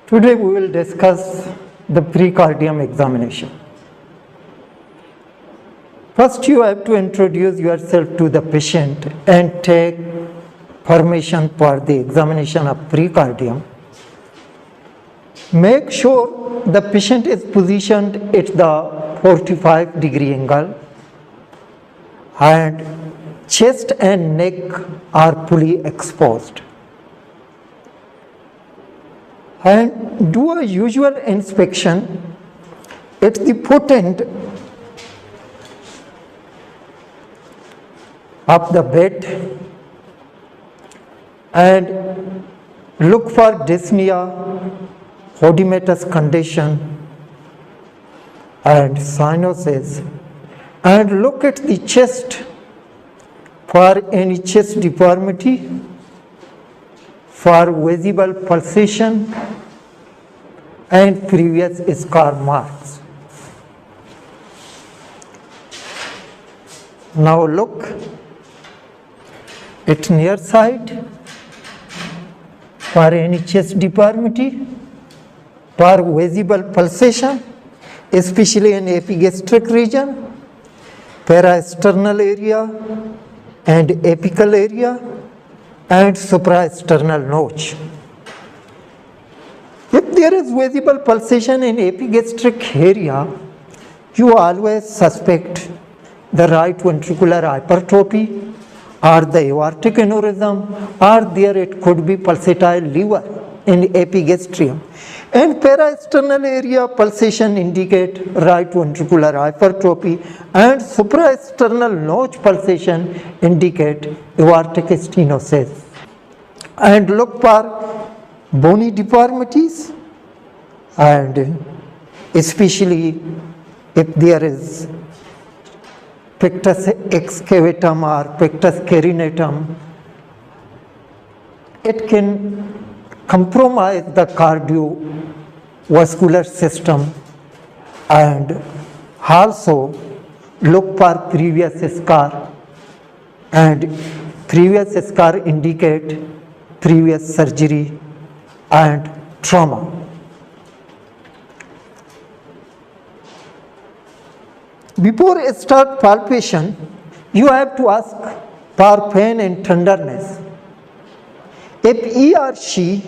Today we will discuss the precardium examination. First you have to introduce yourself to the patient and take permission for the examination of precardium. Make sure the patient is positioned at the 45-degree angle and chest and neck are fully exposed. And do a usual inspection at the foot end of the bed and look for dyspnea, oedematous condition and cyanosis, and look at the chest for any chest deformity, for visible pulsation and previous scar marks. Now look at near side for any chest deformity, for visible pulsation, especially in epigastric region, parasternal area and apical area, and supraesternal notch. If there is visible pulsation in epigastric area, you always suspect the right ventricular hypertrophy or the aortic aneurysm, or there it could be pulsatile lever in epigastrium. And parasternal area pulsation indicate right ventricular hypertrophy, and supraesternal notch pulsation indicate aortic stenosis. And look for bony deformities, and especially if there is pectus excavatum or pectus carinatum, it can compromise the cardiovascular system. And also look for previous scar, and previous scar indicate previous surgery and trauma. Before you start palpation, you have to ask for pain and tenderness. If he or she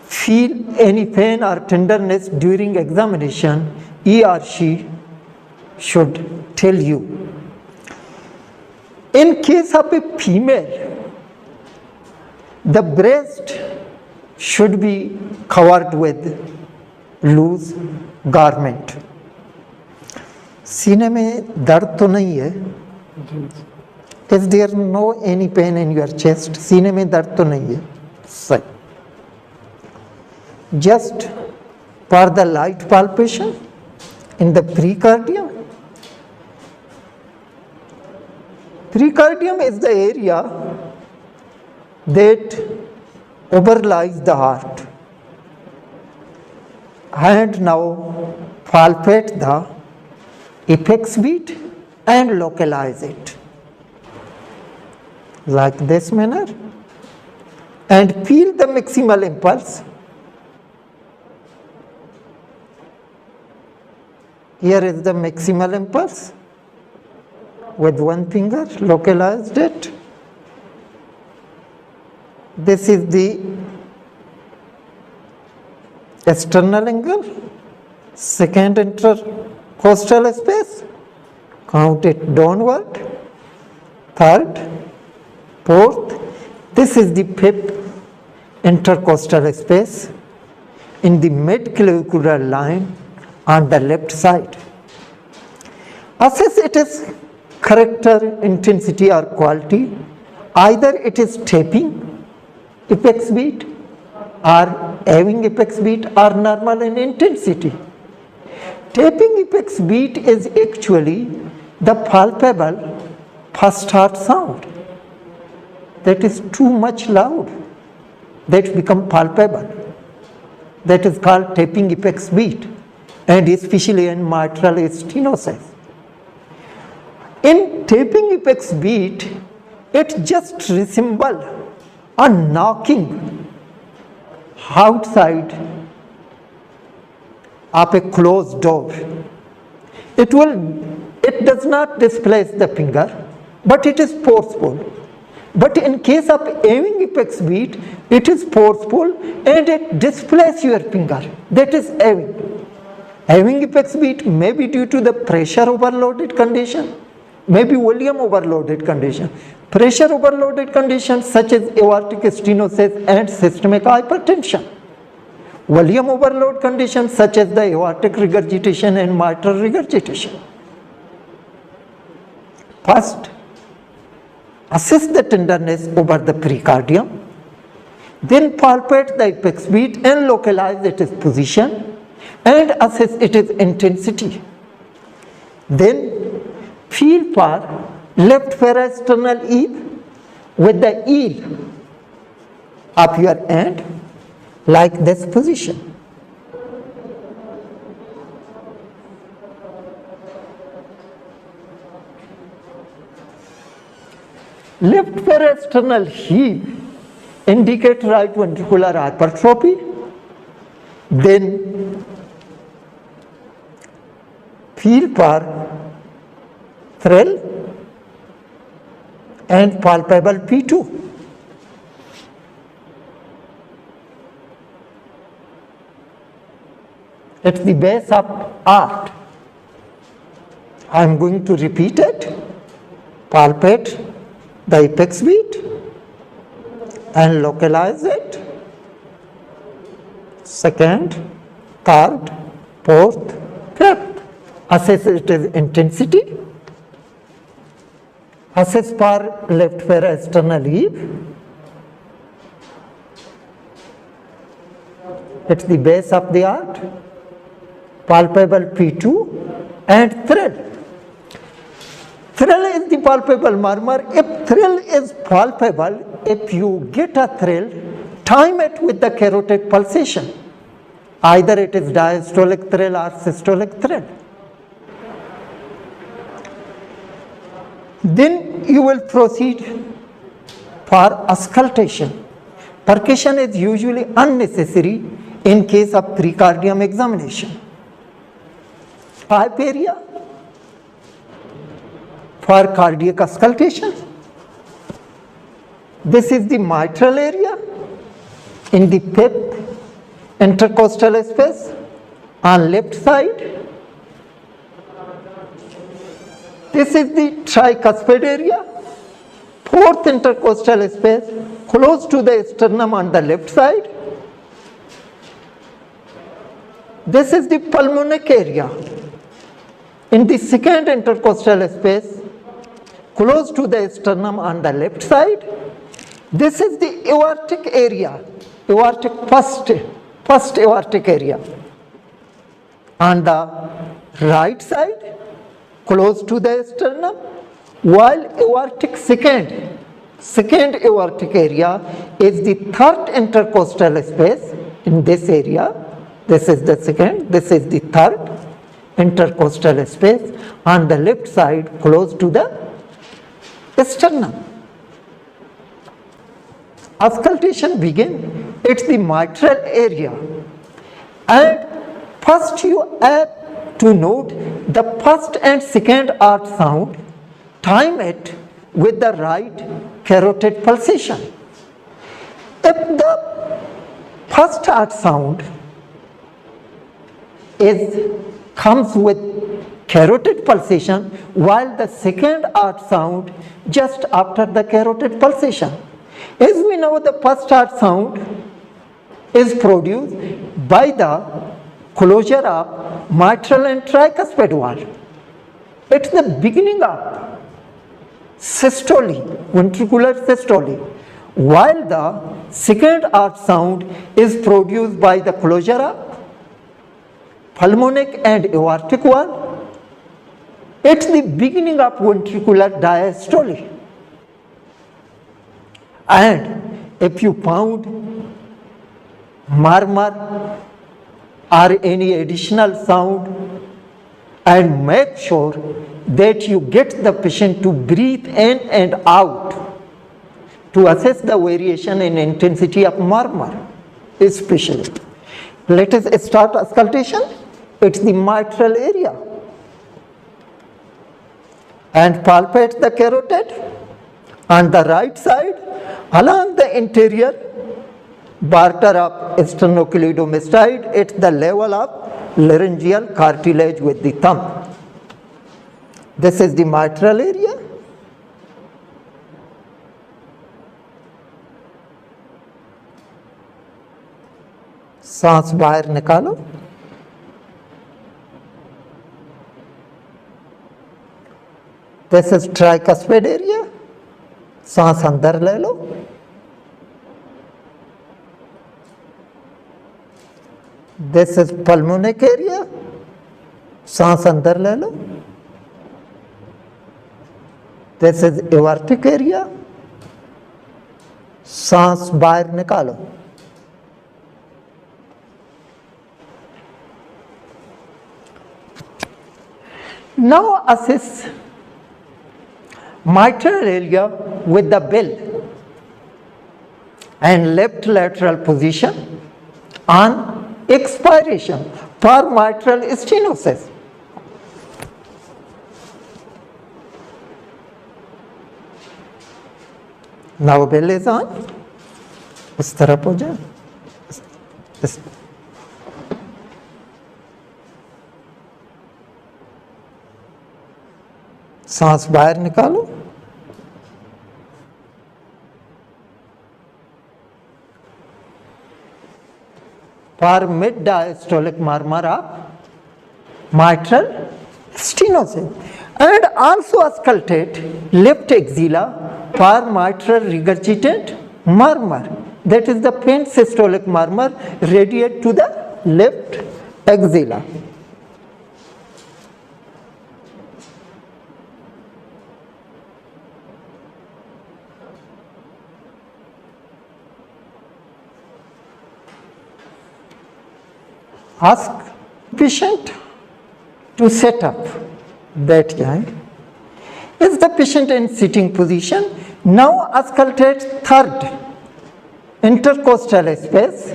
feel any pain or tenderness during examination, he or she should tell you. In case of a female, the breast should be covered with loose garment. सीने में दर्द तो नहीं है? Is there no any pain in your chest? सीने में दर्द तो नहीं है? सही. Just for the light palpation in the precardium. Precardium is the area that overlies the heart. And now palpate the apex beat and localize it like this manner, and feel the maximal impulse. Here is the maximal impulse. With one finger localized it. This is the external angle, second intercostal space, count it downward, third, fourth. This is the fifth intercostal space in the mid-clavicular line on the left side. Assess its character, intensity or quality. Either it is tapping apex beat or having apex beat or normal in intensity. Tapping apex beat is actually the palpable first heart sound. That is too much loud. That become palpable. That is called tapping apex beat, and especially in mitral stenosis. In tapping apex beat, it just resembles a knocking outside of a closed door. It does not displace the finger, but it is forceful. But in case of aiming apex beat, it is forceful and it displaces your finger. That is aiming. Aiming apex beat may be due to the pressure overloaded condition, maybe volume overloaded condition. Pressure overloaded conditions such as aortic stenosis and systemic hypertension. Volume overload conditions such as the aortic regurgitation and mitral regurgitation. First, assess the tenderness over the pericardium, then palpate the apex beat and localize its position and assess its intensity. Then feel for left parasternal eve with the heel of your hand like this position. Left parasternal heave indicate right ventricular hypertrophy. Then feel for thrill and palpable P2. At the base of art, I am going to repeat it. Palpate the apex beat and localize it. Second, third, fourth, fifth. Assess its intensity. Assess for left parasternal eve. It's the base of the art. Palpable P2 and thrill. Thrill is the palpable murmur. If thrill is palpable, if you get a thrill, time it with the carotid pulsation. Either it is diastolic thrill or systolic thrill. Then you will proceed for auscultation. Percussion is usually unnecessary in case of pericardium examination. Pipe area for cardiac auscultation. This is the mitral area in the fifth intercostal space on left side. This is the tricuspid area, fourth intercostal space close to the sternum on the left side. This is the pulmonic area in the second intercostal space close to the sternum on the left side. This is the aortic area, first aortic area on the right side close to the sternum, while aortic second aortic area is the third intercostal space in this area. This is the second, this is the third intercostal space on the left side close to the sternum. Auscultation begin, it's the mitral area, and first you have to note the first and second arch sound, time it with the right carotid pulsation. If the first arch sound comes with carotid pulsation, while the second arch sound just after the carotid pulsation. As we know, the first arch sound is produced by the closure of mitral and tricuspid wall. It's the beginning of systole, ventricular systole, while the second arch sound is produced by the closure of pulmonic and aortic wall. It's the beginning of ventricular diastole. And if you found murmur or any additional sound, and make sure that you get the patient to breathe in and out to assess the variation in intensity of murmur. especially. Let us start auscultation. It's the mitral area. And palpate the carotid on the right side along the interior border of sternocleidomastoid at the level of laryngeal cartilage with the thumb. This is the mitral area. सांस बाहर निकालो. This is tricuspid area. सांस अंदर ले लो. This is pulmonic area. सांस अंदर ले लो. This is aortic area. सांस बाहर निकालो. Now assess mitral area with the bell and left lateral position on expiration for mitral stenosis. Now bell is on. इस तरफ हो जाए. सांस बाहर निकालो. For mid diastolic murmur of mitral stenosis, and also auscultate left axilla for mitral regurgitant murmur. That is the faint systolic murmur radiate to the left axilla. Ask patient to set up that joint. Is the patient in sitting position? Now auscultate third intercostal space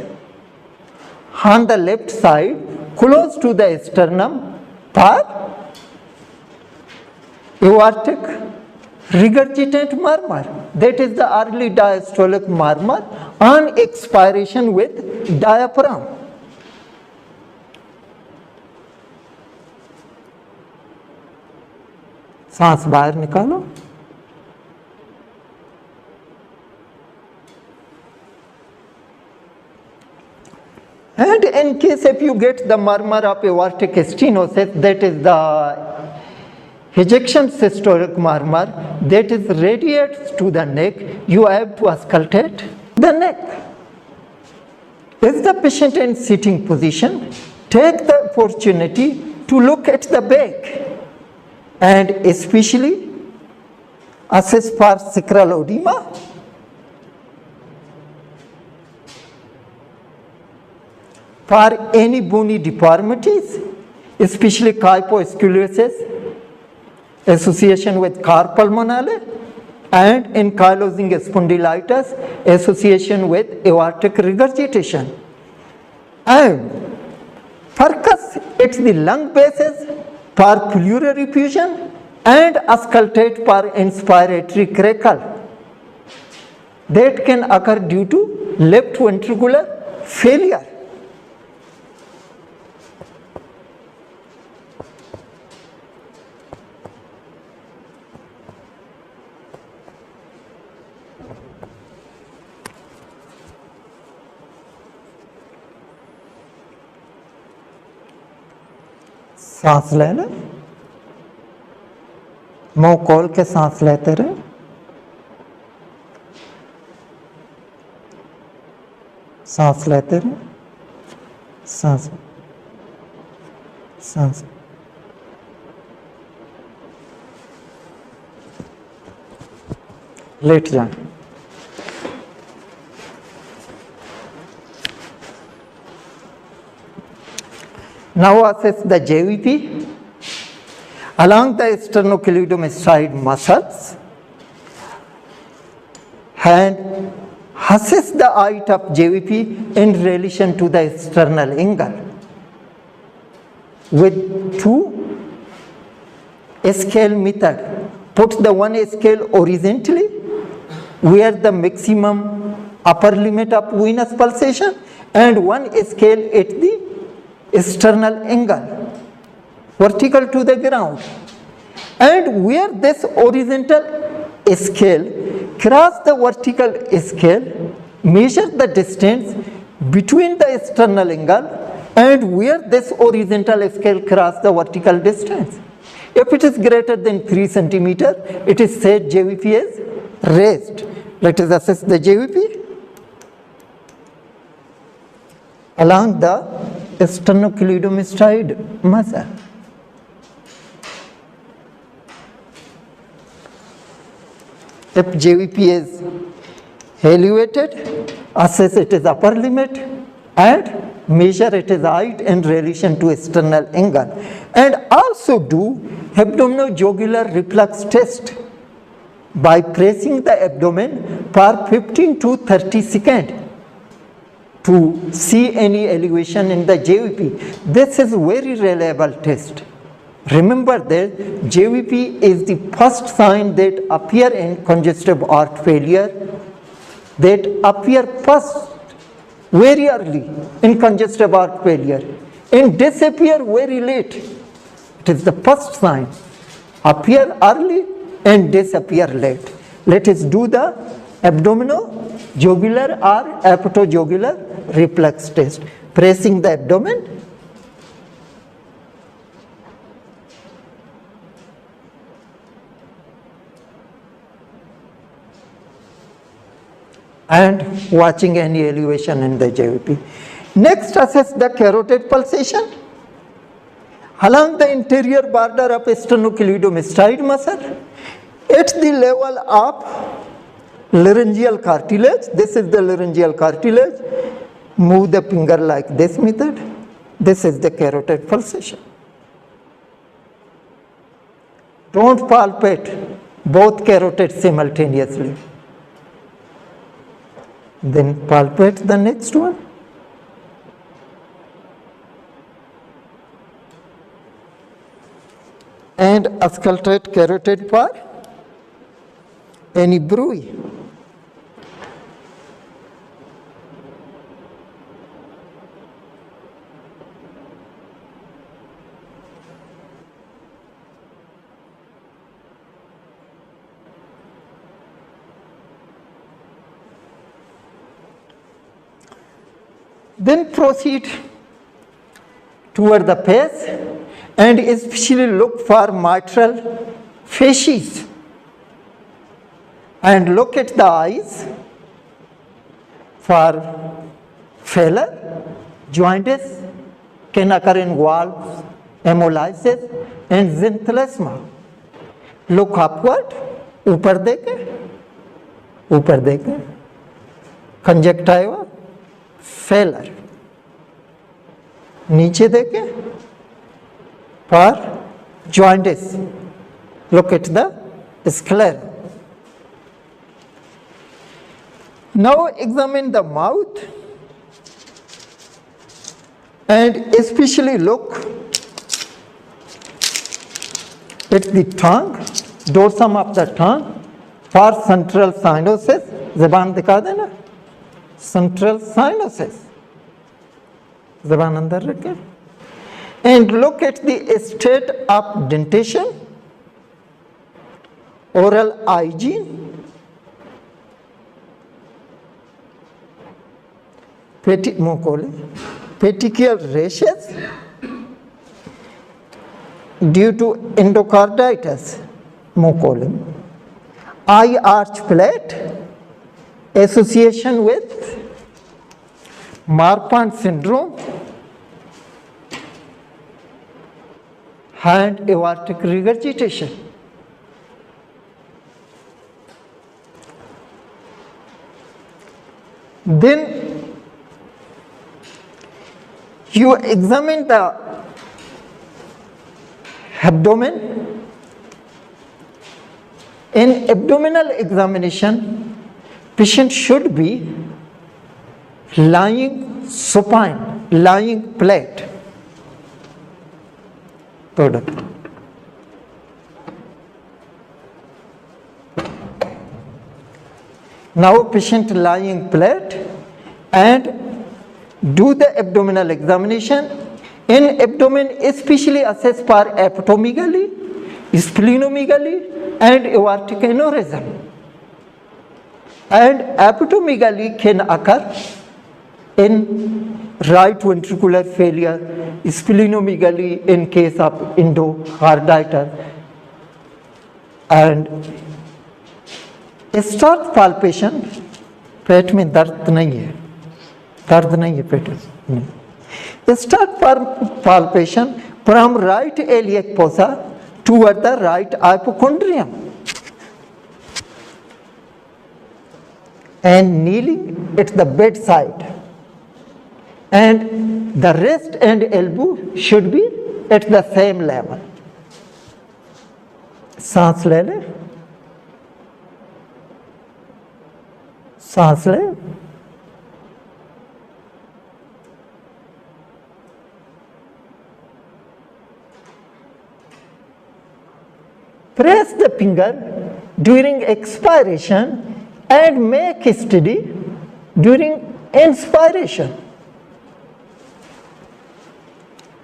on the left side close to the sternum for aortic regurgitant murmur. That is the early diastolic murmur on expiration with diaphragm. सांस बाहर निकालो. And in case if you get the murmur of aortic stenosis, that is the ejection systolic murmur that is radiates to the neck, you have to auscultate the neck. Is the patient in sitting position? Take the opportunity to look at the back and especially assess for sacral edema. For any bony deformities, especially kyphoscoliosis, association with carpal pulmonale, and ankylosing spondylitis, association with aortic regurgitation. And focus at the lung bases for pleural effusion and auscultate for inspiratory crackle that can occur due to left ventricular failure. सांस लेना, मुंह खोल के सांस लेते रहे. सांस लेते रहे. सांस सांस लेट जाए. Now assess the JVP along the sternocleidomastoid muscles and assess the height of JVP in relation to the external angle with two scale method. Put the one scale horizontally where the maximum upper limit of venous pulsation and one scale at the external angle vertical to the ground, and where this horizontal scale cross the vertical scale, measure the distance between the external angle and where this horizontal scale cross the vertical distance. If it is greater than 3 centimeter, it is said JVP is raised. Let us assess the JVP along the sternocleidomastoid muscle. If JVP is elevated, assess it is upper limit and measure its height in relation to external angle, and also do abdominojugular reflex test by pressing the abdomen for 15 to 30 seconds to see any elevation in the JVP. This is very reliable test. Remember that JVP is the first sign that appear in congestive heart failure, that appear first very early in congestive heart failure and disappear very late. It is the first sign. Appear early and disappear late. Let us do the abdominojugular or apatojugular reflex test. Pressing the abdomen, and watching any elevation in the JVP. Next, assess the carotid pulsation along the interior border of sternocleidomastoid muscle at the level of laryngeal cartilage. This is the laryngeal cartilage. Move the finger like this method. This is the carotid pulsation. Don't palpate both carotids simultaneously. Then palpate the next one. And auscultate carotid for any bruit. Then proceed toward the face and especially look for mitral fasces and look at the eyes for failure, jaundice can occur in valves, hemolysis and xanthelasma. Look upward, ऊपर देखे, conjunctiva, failure. नीचे देखे for jaundice. Look at the sclera. Now examine the mouth and especially look at the tongue, dorsum of the tongue for central cyanosis. ज़बान दिखा देना. Central cyanosis. ज़बान अंदर रखें. And look at the state of dentation, oral hygiene, petechial rashes due to endocarditis, eye arch plate, association with Marfan syndrome, hand aortic regurgitation. Then you examine the abdomen. In abdominal examination, patient should be lying supine, lying flat. Product. Now patient lying flat and do the abdominal examination. In abdomen, especially assess for hepatomegaly, splenomegaly, and aortic aneurysm. And hepatomegaly can occur in right ventricular failure, splenomegaly in case of endocarditis, and start palpation. पेट में दर्द नहीं है, पेट में. Start palpation from right iliac fossa toward the right hypochondrium, and kneeling at the bedside, and the wrist and elbow should be at the same level. सांस ले ले, सांस ले. Press the finger during expiration and make steady during inspiration.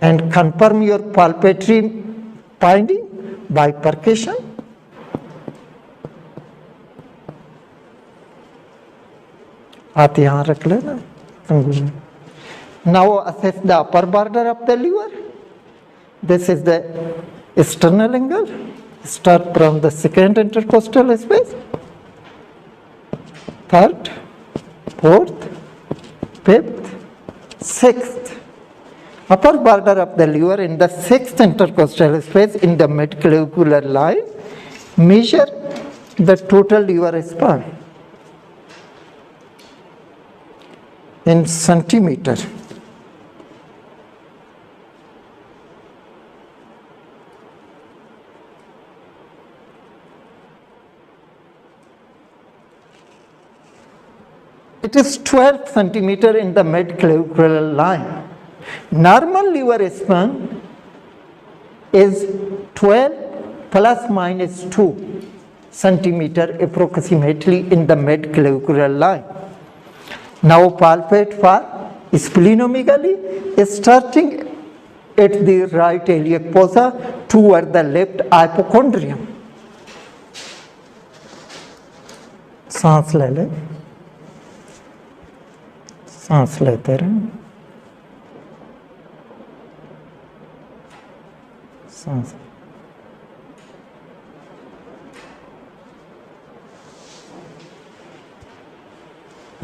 And confirm your palpatory finding by percussion. हाथ यहाँ रख लेना. Now assess the upper border of the liver. This is the external angle. Start from the second intercostal space, third, fourth, fifth, sixth. Upper border of the liver in the sixth intercostal space in the midclavicular line. Measure the total liver span in centimeter. It is 12 centimeter in the midclavicular line. Normal liver span is 12 plus minus 2 centimeter approximately in the midclavicular line. Now palpate for splenomegaly starting at the right iliac fossa toward the left hypochondrium. सांस ले ले, सांस लेते रहें, सांस.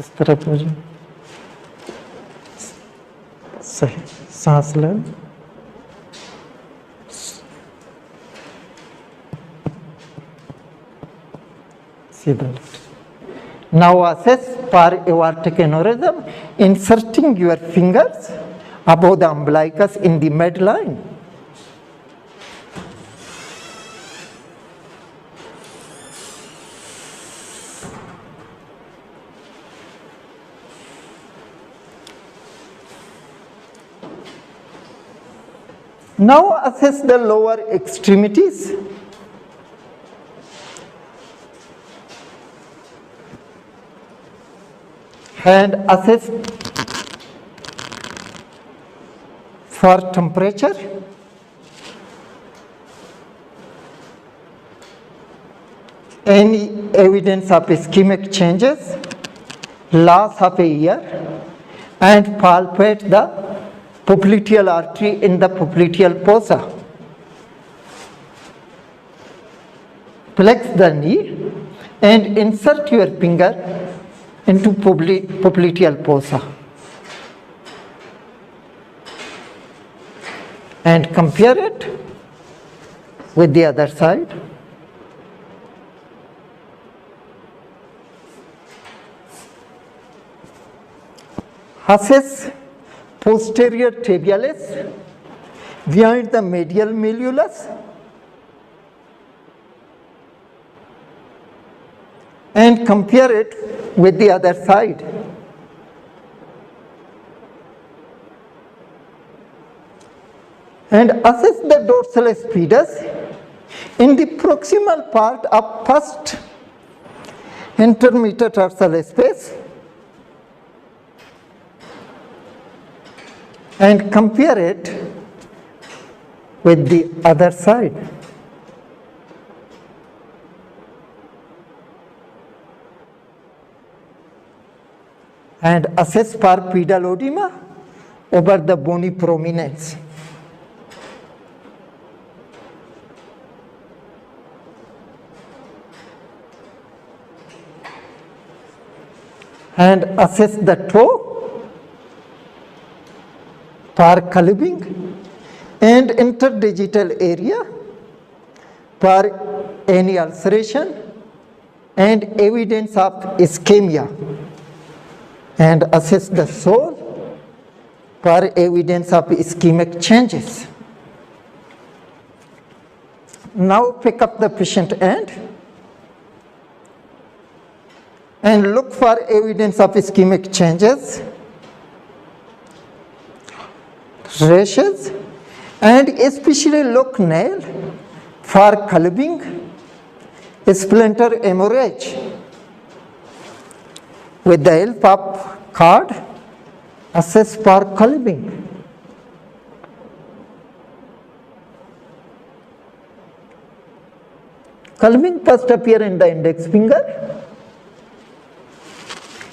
इस तरफ हो जाए. सही. सांस ले. सीधा. Now assess for aortic aneurysm, inserting your fingers above the umbilicus in the midline. Now assess the lower extremities. And assess for temperature. Any evidence of ischemic changes, loss of a ear, and palpate the popliteal artery in the popliteal fossa. Flex the knee and insert your finger into popliteal fossa. And compare it with the other side. Assess posterior tibialis behind the medial malleolus and compare it with the other side. and assess the dorsal pedis in the proximal part of first intermetatarsal space and compare it with the other side. And assess for pedal edema over the bony prominence. And assess the toe for clubbing and interdigital area for any ulceration and evidence of ischemia, and assess the sole for evidence of ischemic changes. Now pick up the patient end and look for evidence of ischemic changes, rashes, and especially look nail for clubbing, splinter hemorrhage. With the help of card, assess for clubbing. Clubbing first appear in the index finger.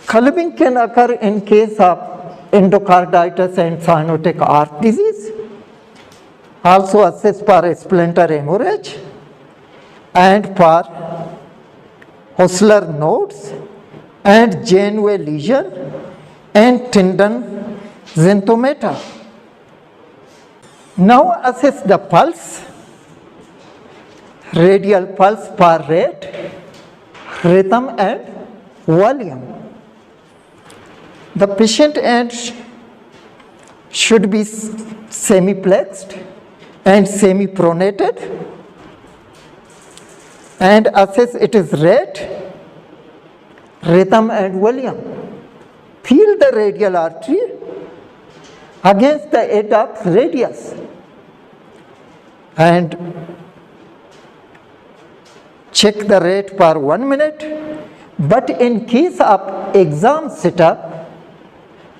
Clubbing can occur in case of endocarditis and cyanotic heart disease. Also assess for splinter hemorrhage and for Hostler nodes and Janeway lesion and tendon xanthomata. Now assess the pulse, radial pulse per rate, rhythm and volume. The patient end should be semi-plexed and semi-pronated, and assess its rate, rhythm and volume. Feel the radial artery against the edge of radius and check the rate per 1 minute. But in case of exam setup,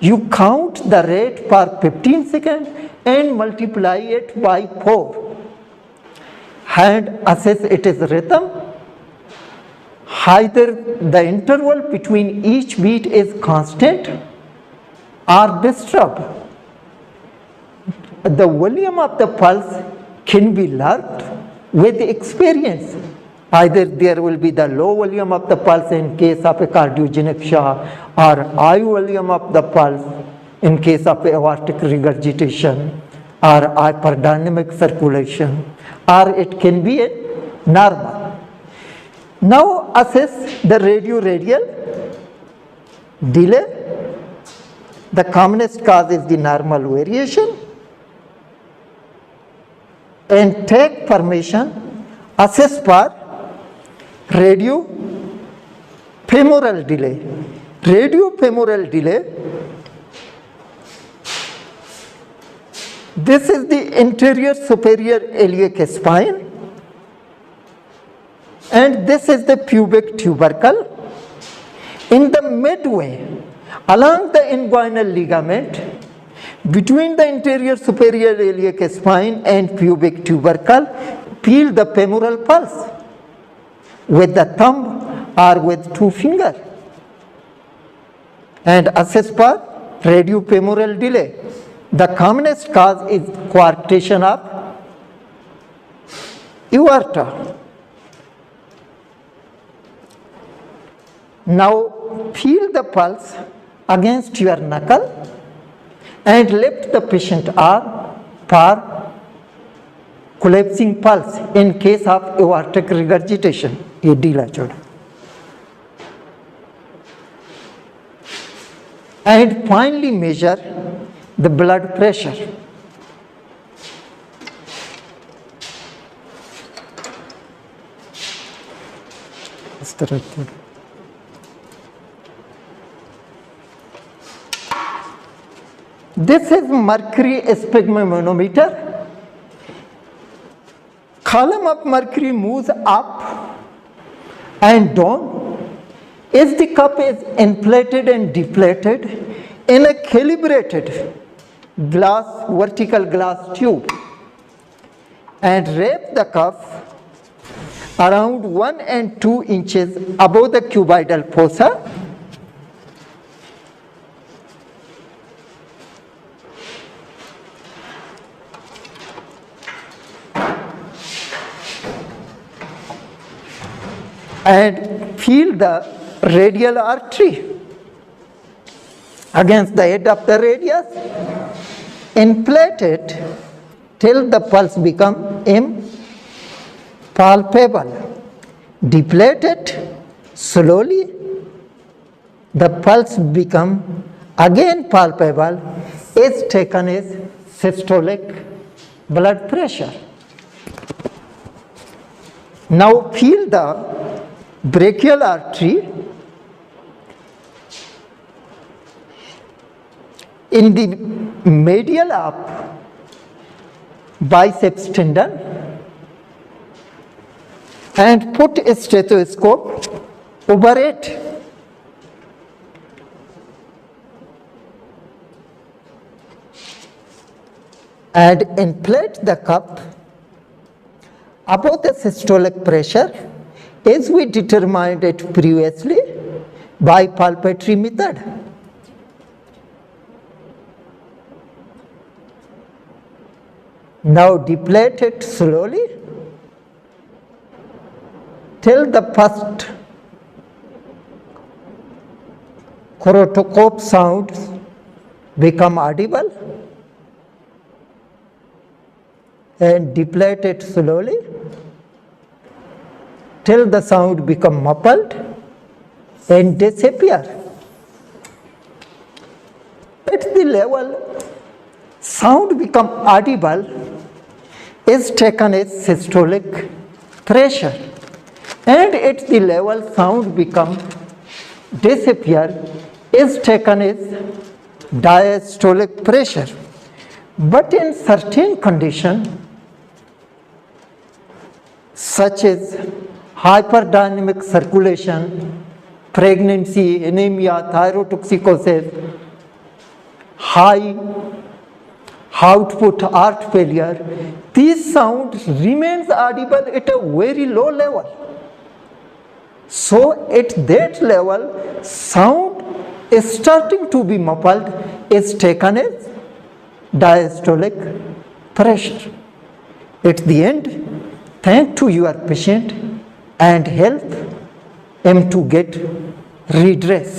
you count the rate per 15 seconds and multiply it by 4 and assess its rhythm. Either the interval between each beat is constant or disturbed. The volume of the pulse can be learned with experience. Either there will be the low volume of the pulse in case of a cardiogenic shock, or high volume of the pulse in case of aortic regurgitation or hyperdynamic circulation, or it can be a normal. Now assess the radio-radial delay. The commonest cause is the normal variation. And take formation, assess for radio-femoral delay. Radio-femoral delay, this is the anterior superior iliac spine, and this is the pubic tubercle. In the midway, along the inguinal ligament, between the anterior superior iliac spine and pubic tubercle, feel the femoral pulse with the thumb or with 2 fingers and assess for radio-femoral delay. The commonest cause is coarctation of aorta. Now feel the pulse against your knuckle and lift the patient arm for collapsing pulse in case of aortic regurgitation. ये ढीला छोड़ा. And finally measure the blood pressure. इस तरह से. This is mercury sphygmomanometer column of mercury moves up and down as the cup is inflated and deflated in a calibrated vertical glass tube, and wrap the cup around 1 and 2 inches above the cuboidal fossa. And feel the radial artery against the head of the radius. Inflate it till the pulse become impalpable. Deflate it slowly. The pulse become again palpable is taken as systolic blood pressure. Now feel the brachial artery in the medial of biceps tendon and put a stethoscope over it. And inflate the cup above the systolic pressure as we determined it previously by palpatory method. Now deflate it slowly till the first corotoscope sounds become audible, and deflate it slowly till the sound become muffled and disappear. At the level sound become audible is taken as systolic pressure, and at the level sound become disappear is taken as diastolic pressure. But in certain condition such as hyperdynamic circulation, pregnancy, anemia, thyrotoxicosis, high output heart failure, these sound remains audible at a very low level. So at that level, sound is starting to be muffled is taken as diastolic pressure. At the end, thank to your patient and help him to get redress.